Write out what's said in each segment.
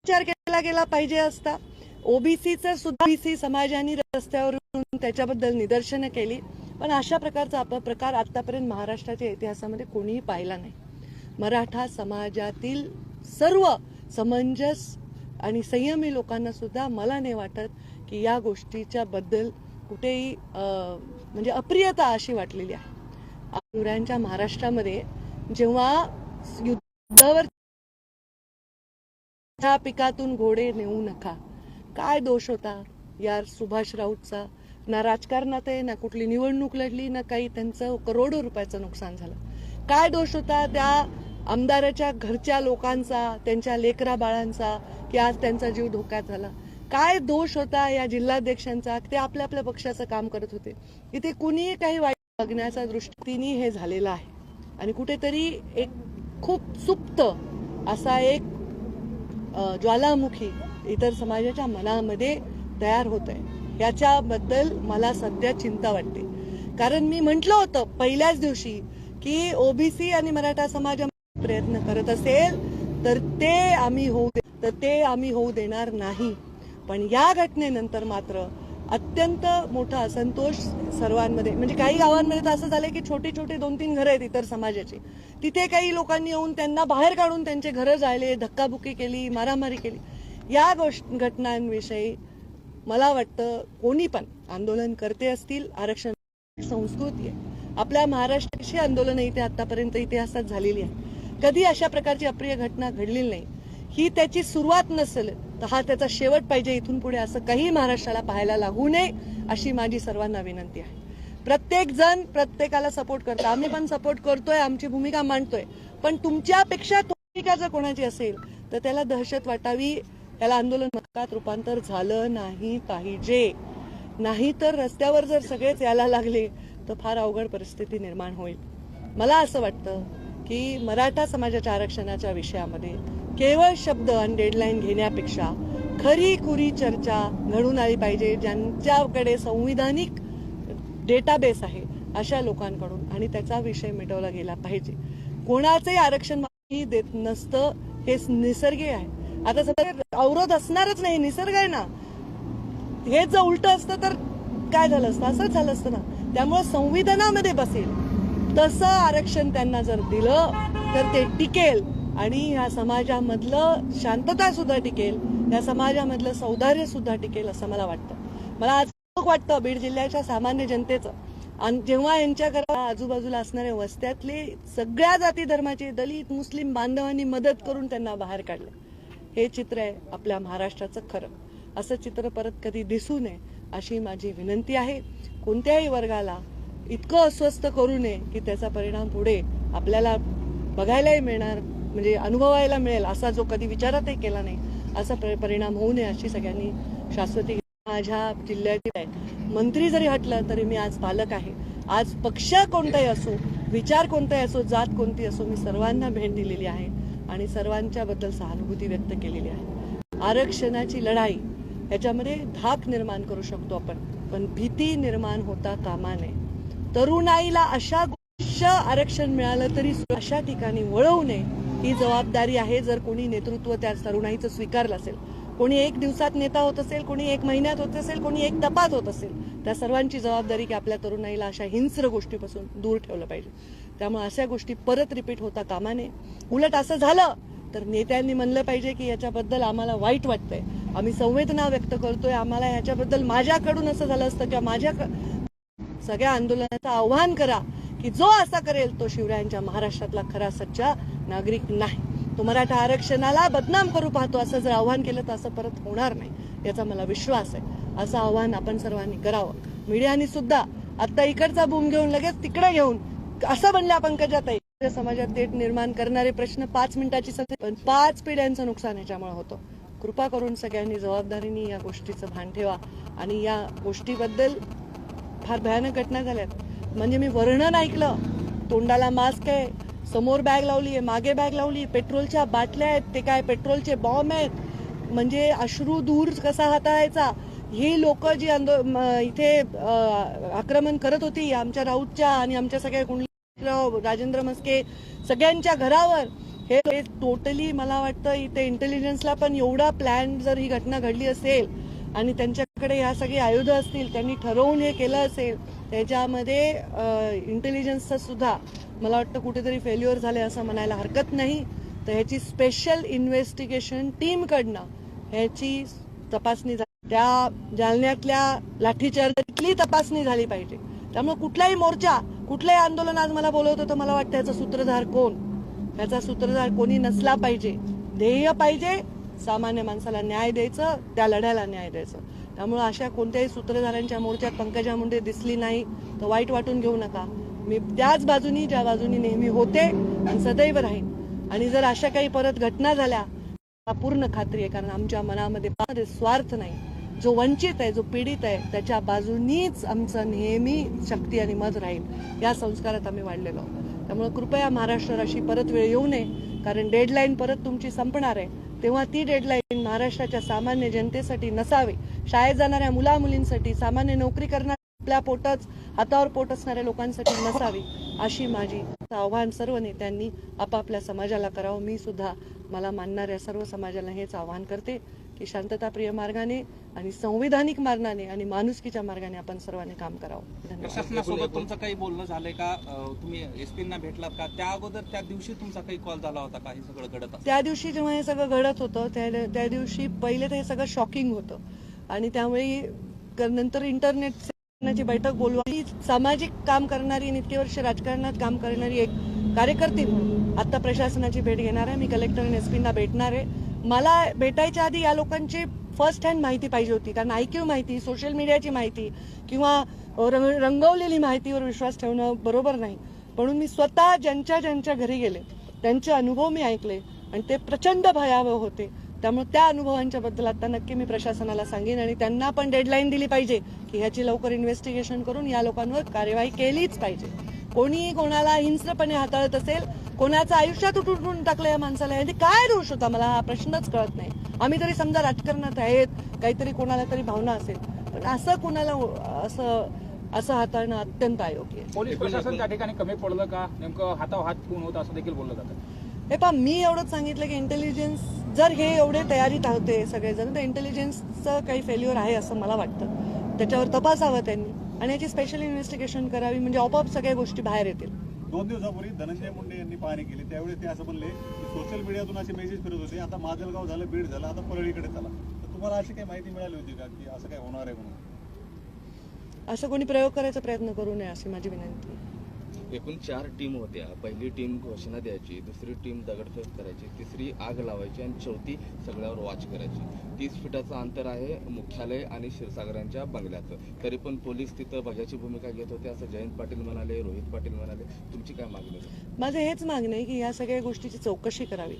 विचार केला गेला पाहिजे असता। ओबीसीचं सुद्धा ओबीसी समाजाने रस्त्यावरून त्याच्याबद्दल निदर्शनं केली, पण अशा प्रकारचा अपप्रकार आतापर्यंत महाराष्ट्राच्या इतिहासामध्ये कोणीही पाहिला नाही। मराठा समाजातील सर्व समंजस आणि संयमी लोकांना सुद्धा मला नाही वाटत की या गोष्टीच्या बद्दल कुठेही म्हणजे अप्रियता अशी वाटलेली आहे। शिवरायांच्या महाराष्ट्रामध्ये जेव्हा युद्धावर पिकातून घोडे नेऊ नका, काय दोष होता यार सुभाष राऊतचा? ना राजकारणात आहे, ना कुठली निवडणूक लढली, ना काही, त्यांचं करोडो रुपयाचं नुकसान झालं। काय दोष होता त्या आमदाराच्या घरच्या लोकांचा, त्यांच्या लेकरा बाळांचा, की आज त्यांचा जीव धोक्यात झाला? काय दोष होता या जिल्हाध्यक्षांचा? ते आपल्या आपल्या पक्षाचं काम करत होते। इथे कुणीही काही वाईट बघण्याचा दृष्टीने हे झालेलं आहे आणि कुठेतरी एक खूप सुप्त असा एक ज्वालामुखी इतर समाजाच्या मनामध्ये तयार होत आहे। याच्याबद्दल मला सध्या चिंता वाटते, कारण मी म्हटलं होतं पहिल्याच दिवशी की ओबीसी आणि मराठा समाज प्रयत्न करत असेल तर ते आम्ही होऊ देणार नाही। पण या घटनेनंतर मात्र अत्यंत मोठा असंतोष सर्वांमध्ये, म्हणजे काही गावांमध्ये तर असं झालंय की छोटी छोटी 2-3 घरं आहेत इतर समाजाची, तिथे काही लोकांनी येऊन त्यांना बाहेर काढून त्यांचे घरं जाळले, धक्काबुक्की केली, मारामारी केली। या घटनांविषयी मला वाटतं कोणी पण आंदोलन करते असतील, आरक्षण संस्कृती आहे आपल्या महाराष्ट्राची, आंदोलन इथे आतापर्यंत इतिहासात झालेली आहे। कधी अशा प्रकारची अप्रिय घटना घडलेली नाही। ही त्याची सुरुवात नसेल तर हा त्याचा शेवट पाहिजे। इथून पुढे असं काही महाराष्ट्राला पाहायला लागू नये अशी माझी सर्वांना विनंती आहे। प्रत्येक जण प्रत्येकाला सपोर्ट करतो, आम्ही पण सपोर्ट करतोय, आमची भूमिका मांडतोय, पण तुमच्यापेक्षा भूमिका जर कोणाची असेल तर त्याला दहशत वाटावी, त्याला आंदोलन मक्कात रूपांतर झालं नाही पाहिजे। नाही तर रस्त्यावर जर सगळेच यायला लागले तर फार अवघड परिस्थिती निर्माण होईल। मला असं वाटतं की मराठा समाजाच्या आरक्षणाच्या विषयामध्ये केवळ शब्द आणि डेडलाईन घेण्यापेक्षा खरी खुरी चर्चा घडून आली पाहिजे, ज्यांच्याकडे संविधानिक डेटाबेस आहे अशा लोकांकडून, आणि त्याचा विषय मिटवला गेला पाहिजे। कोणाचंही आरक्षण देत नसतं, हे निसर्गीय आहे। आता सध्या अवरोध असणारच नाही, निसर्ग आहे ना। हे जर उलट असतं तर काय झालं असतं? असंच झालं असतं ना। त्यामुळे संविधानामध्ये बसेल तसं आरक्षण त्यांना जर दिलं तर ते टिकेल आणि या समाजामधलं शांतता सुद्धा टिकेल, या समाजामधलं सौंदर्य सुद्धा टिकेल असं मला वाटतं। मला आज वाटतं बीड जिल्ह्याच्या सामान्य जनतेचं, आणि जेव्हा यांच्या घरा आजूबाजूला असणाऱ्या वस्त्यातले सगळ्या जाती धर्माचे दलित मुस्लिम बांधवांनी मदत करून त्यांना बाहेर काढलं, हे चित्र आहे आपल्या महाराष्ट्राचं खरं। असं चित्र परत कधी दिसू नये अशी माझी विनंती आहे। कोणत्याही वर्गाला इतकं अस्वस्थ करू नये की त्याचा परिणाम पुढे आपल्याला बघायलाही मिळणार, म्हणजे अनुभवायला मिळेल असा जो कधी विचारातही केला नाही, असा परिणाम होऊ नये अशी सगळ्यांनी शाश्वती। माझ्या जिल्ह्यातील आहे, मंत्री जरी हटलं तरी मी आज पालक आहे। आज पक्ष कोणताही असो, विचार कोणताही असो, जात कोणती असो, मी सर्वांना भेट दिलेली आहे आणि सर्वांच्या बद्दल सहानुभूती व्यक्त केलेली आहे। आरक्षणाची लढाई याच्यामध्ये धाक निर्माण करू शकतो आपण, पण भीती निर्माण होता कामा नये। तरुणाईला अशा आरक्षण मिळालं तरी अशा ठिकाणी वळवू नये ही जबाबदारी आहे। जर कोणी नेतृत्व त्या तरुणाईचं स्वीकारलं असेल, कोणी 1 दिवसात नेता होत असेल, कोणी 1 महिन्यात होत असेल, कोणी 1 तपात होत असेल, त्या सर्वांची जबाबदारी की आपल्या तरुणाईला अशा हिंस्र गोष्टीपासून दूर ठेवलं पाहिजे। त्यामुळे अशा गोष्टी परत रिपीट होता कामा नये। उलट असं झालं तर नेत्यांनी म्हणलं पाहिजे की याच्याबद्दल आम्हाला वाईट वाटतंय, आम्ही संवेदना व्यक्त करतोय, आम्हाला याच्याबद्दल माझ्याकडून असं झालं असतं किंवा माझ्या सगळ्या आंदोलनाचं आव्हान करा की जो असा करेल तो शिवरायांच्या महाराष्ट्रातला खरा सच्चा नागरिक नाही, तो मराठा आरक्षणाला बदनाम करू पाहतो। असं जर आव्हान केलं तर असं परत होणार नाही याचा मला विश्वास आहे। असं आव्हान आपण सर्वांनी करावं। मीडियाने सुद्धा आता इकडचा बूम घेऊन लगेच तिकडे घेऊन असं म्हणल्या पंकजाताई, समाजात तेढ निर्माण करणारे प्रश्न 5 मिनिटाची सत्य, पण 5 पिढ्यांचं नुकसान याच्यामुळे होतं। कृपा करून सगळ्यांनी जबाबदारीने या गोष्टीचं भान ठेवा आणि या गोष्टीबद्दल फार भयानक घटना झाल्यात, म्हणजे मी वर्णन ऐकलं, तोंडाला मास्क आहे, समोर बॅग लावली आहे, मागे बॅग लावली, पेट्रोलच्या बाटल्या आहेत, ते काय पेट्रोलचे बॉम्ब आहेत, म्हणजे अश्रू दूर कसा हाताळायचा, ही लोक जी इथे आक्रमण करत होती आमच्या राऊतच्या आणि आमच्या सगळ्या कुंडलीराव राजेंद्र मस्के सगळ्यांच्या घरावर, हे टोटली मला वाटतं इथे इंटेलिजन्सला पण एवढा प्लॅन, जर ही घटना घडली असेल आणि त्यांच्याकडे ह्या सगळी आयुधं असतील, त्यांनी ठरवून हे केलं असेल, त्याच्यामध्ये इंटेलिजन्सचं सुद्धा मला वाटतं कुठेतरी फेल्युअर झाले असं म्हणायला हरकत नाही. तर ह्याची स्पेशल इन्व्हेस्टिगेशन टीमकडनं ह्याची तपासणी झाली. त्या जालन्यातल्या लाठीचार्जची तपासणी झाली पाहिजे. त्यामुळे कुठलाही मोर्चा, कुठलंही आंदोलन आज मला बोलवत होतं, मला वाटतं याचा सूत्रधार कोण, याचा सूत्रधार कोणी नसला पाहिजे. ध्येय पाहिजे, सामान्य माणसाला न्याय द्यायचं, त्या लढ्याला न्याय द्यायचं. त्यामुळे अशा कोणत्याही सूत्रधारांच्या मोर्चात पंकजा मुंडे दिसली नाही तर वाईट वाटून घेऊ नका. मी त्याच बाजूनी, ज्या बाजूनी नेहमी होते आणि सदैव राहीन. आणि जर अशा काही परत घटना झाल्या, पूर्ण खात्री आहे, कारण आमच्या मनामध्ये स्वार्थ नाही. जो वंचित आहे, जो पीडित आहे, त्याच्या बाजूनीच आमचं नेहमी शक्ती आणि मत राहील. या संस्कारात आम्ही वाढलेलो आहोत. त्यामुळे कृपया महाराष्ट्र अशी परत वेळ येऊ नये, कारण डेडलाईन परत तुमची संपणार आहे. तेव्हा ती डेडलाईन महाराष्ट्राच्या सामान्य जनतेसाठी नसावी, शाळेत जाणाऱ्या मुला मुलींसाठी, सामान्य नोकरी करणाऱ्या, आपल्या पोटच हातावर पोट असणाऱ्या लोकांसाठी नसावी, अशी माझी आव्हान सर्व नेत्यांनी आपापल्या समाजाला करावं. मी सुद्धा मला मानणाऱ्या सर्व समाजाला हेच आवाहन करते की शांतताप्रिय मार्गाने आणि संविधानिक मार्गाने आणि माणुसकीच्या मार्गाने आपण सर्वांनी काम करावं. धन्यवाद. प्रशासनासोबत तुमचं काही बोलणं झालंय का? तुम्ही एसपींना भेटलात का? त्या अगोदर त्या दिवशी तुमचा काही कॉल झाला होता का? हे सगळं घडत असतं त्या दिवशी जेव्हा हे सगळं घडत होतं, त्या दिवशी पहिले तर हे सगळं शॉकिंग होतं आणि त्यामुळे नंतर इंटरनेटची बैठक बोलवली. सामाजिक काम करणारी आणि इतके वर्ष राजकारणात काम करणारी एक कार्यकर्ती म्हणून आता प्रशासनाची भेट घेणार आहे. मी कलेक्टर आणि एसपींना भेटणार आहे. मला भेटायच्या आधी या लोकांची फर्स्ट हँड माहिती पाहिजे होती, कारण आयक्यू माहिती, सोशल मीडियाची माहिती किंवा रंगवलेली माहितीवर विश्वास ठेवणं बरोबर नाही. म्हणून मी स्वतः ज्यांच्या घरी गेले, त्यांचे अनुभव मी ऐकले आणि ते प्रचंड भयावह होते. त्यामुळे त्या अनुभवांच्या बद्दल आता नक्की मी प्रशासनाला सांगेन आणि त्यांना पण डेडलाईन दिली पाहिजे की ह्याची लवकर इन्व्हेस्टिगेशन करून या लोकांवर कार्यवाही केलीच पाहिजे. कोणी कोणाला हिंस्रपणे हाताळत असेल, कोणाचं आयुष्यात उठून टाकलं या माणसाला, याने काय दोष होता मला हा प्रश्नच कळत नाही. आम्ही तरी समजा राजकारणात आहेत, काहीतरी कोणाला तरी भावना असेल, पण असं कोणाला असं हाताळणं अत्यंत अयोग्य आहे. पोलीस प्रशासन त्या ठिकाणी कमी पडलं का? नेमकं हातावर हात ठेवून होतं असं देखील बोललं जातं. हे पहा, मी एवढंच सांगितलं की इंटेलिजन्स, जर हे एवढे तयारीत होते सगळेजण, तर इंटेलिजन्सचं काही फेल्युअर आहे असं मला वाटतं. त्याच्यावर तपासावं त्यांनी आणि याची स्पेशल इन्व्हेस्टिगेशन करावी, म्हणजे आपोआप सगळ्या गोष्टी बाहेर येतील. 2 दिवसापूर्वी धनंजय मुंडे यांनी पाहणी केली, त्यावेळी ते असं म्हणले की सोशल मीडियातून असे मेसेज फिरत होते, आता माजलगाव झालं, बीड झालं, आता परळीकडे चला. तर तुम्हाला अशी काही माहिती मिळाली होती का की असं काय होणार आहे म्हणून? असं कोणी प्रयोग करायचा प्रयत्न करू नये अशी माझी विनंती. एकूण 4 टीम होत्या. पहिली टीम घोषणा द्यायची, दुसरी टीम दगडफेक करायची, तिसरी आग लावायची आणि चौथी सगळ्यावर वॉच करायची. 30 फुटाचं अंतर आहे मुख्यालय आणि क्षीरसागरांच्या बंगल्याचं. तरी पण पोलीस तिथं भजाची भूमिका घेत होते असं जयंत पाटील म्हणाले, रोहित पाटील म्हणाले. तुमची काय मागणी आहे? माझं हेच मागणं आहे की या सगळ्या गोष्टीची चौकशी करावी.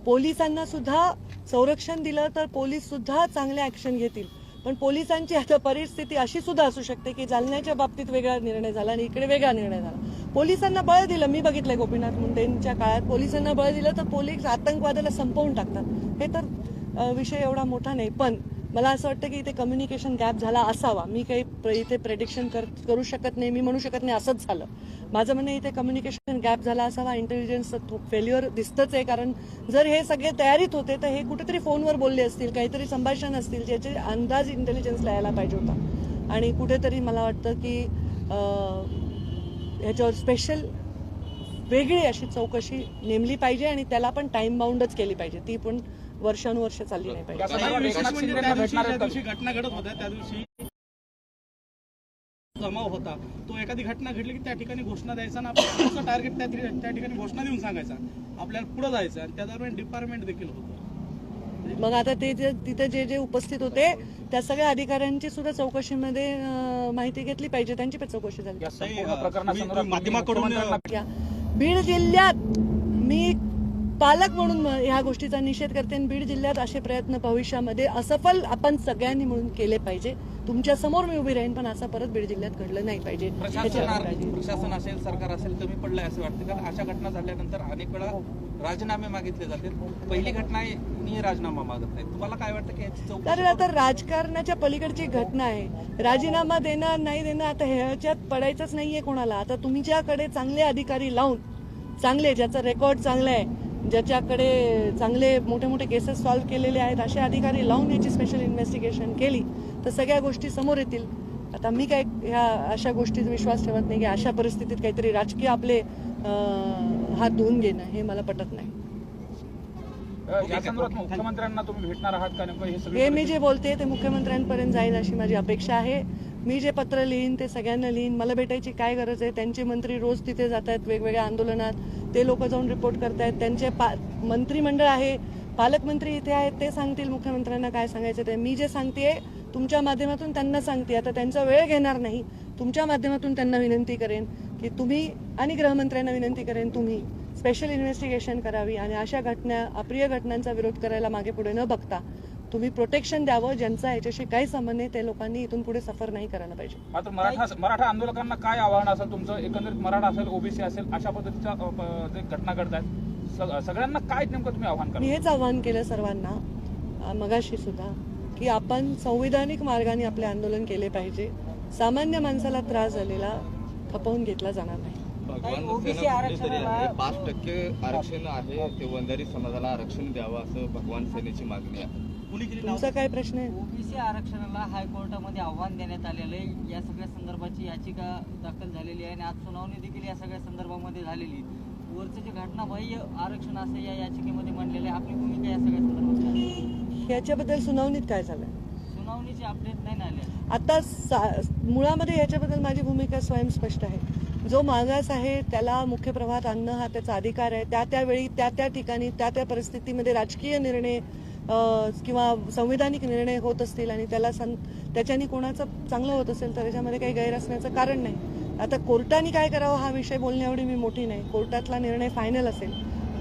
पोलिसांना सुद्धा संरक्षण दिलं तर पोलीस सुद्धा चांगल्या ऍक्शन घेतील. पण पोलिसांची आता परिस्थिती अशी सुद्धा असू शकते की जालन्याच्या बाबतीत वेगळा निर्णय झाला आणि इकडे वेगळा निर्णय झाला. पोलिसांना बळ दिलं, मी बघितलंय गोपीनाथ मुंडेंच्या काळात पोलिसांना बळ दिलं तर पोलीस आतंकवादाला संपवून टाकतात. हे तर विषय एवढा मोठा नाही, पण मला असं वाटतं की इथे कम्युनिकेशन गॅप झाला असावा. मी काही इथे प्रेडिक्शन करू शकत नाही, मी म्हणू शकत नाही असंच झालं. माझं म्हणणं इथे कम्युनिकेशन गॅप झाला असावा. इंटेलिजन्सचं फेल्युअर दिसतच आहे, कारण जर हे सगळे तयारीत होते तर हे कुठेतरी फोनवर बोलले असतील, काहीतरी संभाषण असतील ज्याचे अंदाज इंटेलिजन्सला यायला पाहिजे होता. आणि कुठेतरी मला वाटतं की ह्याच्यावर स्पेशल वेगळी अशी चौकशी नेमली पाहिजे आणि त्याला पण टाइम बाउंडच केली पाहिजे. ती पण वर्षानुवर्ष चालली नाही पाहिजे. त्या दिवशी घटना घडत होत्या, त्या दिवशी जमाव होता, तो एखादी घटना घडली की त्या ठिकाणी घोषणा द्यायचा आणि आपलं टार्गेट त्या ठिकाणी घोषणा देऊन सांगायचा, आपल्याला पुढे जायचं. आणि त्या दरम्यान डिपार्टमेंट देखील होतं. मग आता ते तिथे जे उपस्थित होते त्या सगळ्या अधिकाऱ्यांची सुद्धा चौकशीमध्ये माहिती घेतली पाहिजे, त्यांची पण चौकशी झाली. माध्यमाकडून बीड जिल्ह्यात मी पालक म्हणून ह्या गोष्टीचा निषेध करते. बीड जिल्ह्यात असे प्रयत्न भविष्यामध्ये असफल आपण सगळ्यांनी म्हणून केले पाहिजे. तुमच्या समोर मी उभी राहीन, पण असं परत बीड जिल्ह्यात घडलं नाही पाहिजे. प्रशासन असेल, सरकार असेल, कमी पडलंय असं वाटतं, कारण अशा घटना झाल्यानंतर अनेक वेळा राजीनामे मागितले जाते. पहिली घटना राजीनामा मागत नाही. तुम्हाला काय वाटतं की याची चौकशी? तर आता राजकारणाच्या पलीकडची घटना आहे. राजीनामा देणं नाही देणं आता ह्याच्यात पडायचंच नाहीये कोणाला. आता तुमच्याकडे चांगले अधिकारी लावून, चांगले ज्याचं रेकॉर्ड चांगलं आहे, ज्याच्याकडे चांगले मोठे मोठे केसेस सॉल्व्ह केलेले आहेत असे अधिकारी लावून याची स्पेशल इन्व्हेस्टिगेशन केली तर सगळ्या गोष्टी समोर येतील. आता मी काय ह्या अशा गोष्टीत विश्वास ठेवत नाही की अशा परिस्थितीत काहीतरी राजकीय आपले हात धुवून घेणं हे मला पटत नाही. या संदर्भात मुख्यमंत्र्यांना तुम्ही भेटणार आहात का नेमकं हे हे सगळे मी जे बोलते ते मुख्यमंत्र्यांपर्यंत जाईल अशी माझी अपेक्षा आहे. मी जे पत्र लिहीन ते सगळ्यांना लिहीन. मला भेटायची काय गरज आहे? त्यांचे मंत्री रोज तिथे जात आहेत वेगवेगळ्या आंदोलनात, ते लोक जाऊन रिपोर्ट करतायत. त्यांचे मंत्रिमंडळ आहे, पालकमंत्री इथे आहेत, ते सांगतील मुख्यमंत्र्यांना काय सांगायचं ते. मी जे सांगते तुमच्या माध्यमातून त्यांना सांगते. आता त्यांचा वेळ घेणार नाही, तुमच्या माध्यमातून त्यांना विनंती करेन की तुम्ही, आणि गृहमंत्र्यांना विनंती करेन तुम्ही स्पेशल इन्व्हेस्टिगेशन करावी आणि अशा घटना, अप्रिय घटनांचा विरोध करायला मागे पुढे न बघता तुम्ही प्रोटेक्शन द्यावं. ज्यांचा याच्याशी काही संबंध नाही ते लोकांनी इथून पुढे सफर नाही करायला पाहिजे. मात्र मराठा आंदोलकांना काय आव्हान असेल तुमचं? एकंदरीत मराठा असेल, ओबीसी असेल, अशा पद्धतीच्या जे घटना घडतात सगळ्यांना काय नेमकं तुम्ही आव्हान मी करा? हेच आव्हान केलं सर्वांना मगाशी सुद्धा की आपण संविधानिक मार्गाने आपले आंदोलन केले पाहिजे. सामान्य माणसाला त्रास झालेला खपवून घेतला जाणार नाही. भगवान सेना कुठेतरी आहे 5% आरक्षण आहे ते वंजारी समाजाला आरक्षण द्यावं असं भगवान सेनेची मागणी आहे. तुमचा काय प्रश्न आहे? ओबीसी आरक्षणाला हायकोर्टामध्ये आव्हान देण्यात आलेलं आहे. या सगळ्या संदर्भाची याचिका दाखल झालेली आहे आणि आज सुनावणी देखील या सगळ्या संदर्भामध्ये झालेली. वरचं जे घटनाबाह्य आरक्षण असं या याचिकेमध्ये मांडलेलं आहे. आपली भूमिका या सगळ्या संदर्भात काय आहे? याच्याबद्दल सुनावणीत काय झालं? सुनावणीचे अपडेट नाही ना आले. आता मुळामध्ये याच्याबद्दल माझी भूमिका स्वयंस्पष्ट आहे. जो मागास आहे त्याला मुख्य प्रवाहात आणणं हा त्याचा अधिकार आहे. त्या त्यावेळी त्या त्या ठिकाणी त्या त्या परिस्थितीमध्ये राजकीय निर्णय किंवा संविधानिक निर्णय होत असतील आणि त्याच्यानी कोणाचं चांगलं होत असेल तर त्याच्यामध्ये काही गैर असण्याचं कारण नाही. आता कोर्टाने काय करावं हा विषय बोलण्या एवढी मी मोठी नाही. कोर्टातला निर्णय फायनल असेल.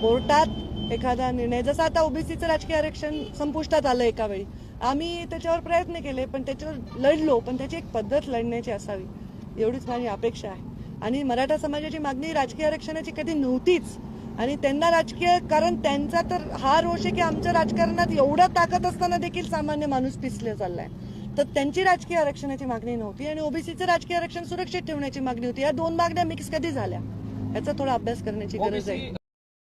कोर्टात एखादा निर्णय, जसं आता ओबीसीचं राजकीय आरक्षण संपुष्टात आलं एका वेळी, आम्ही त्याच्यावर प्रयत्न केले पण त्याच्यावर लढलो, पण त्याची एक पद्धत लढण्याची असावी एवढीच माझी अपेक्षा आहे. आणि मराठा समाजाची मागणी राजकीय आरक्षणाची कधी नव्हतीच आणि त्यांना राजकीय, कारण त्यांचा तर हा रोष आहे की आमच्या राजकारणात एवढा ताकद असताना देखील सामान्य माणूस पिसले चाललाय. तर त्यांची राजकीय आरक्षणाची मागणी नव्हती आणि ओबीसीचं राजकीय आरक्षण सुरक्षित ठेवण्याची मागणी होती. या दोन मागण्या मिक्स कधी झाल्या याचा थोडा अभ्यास करण्याची गरज आहे.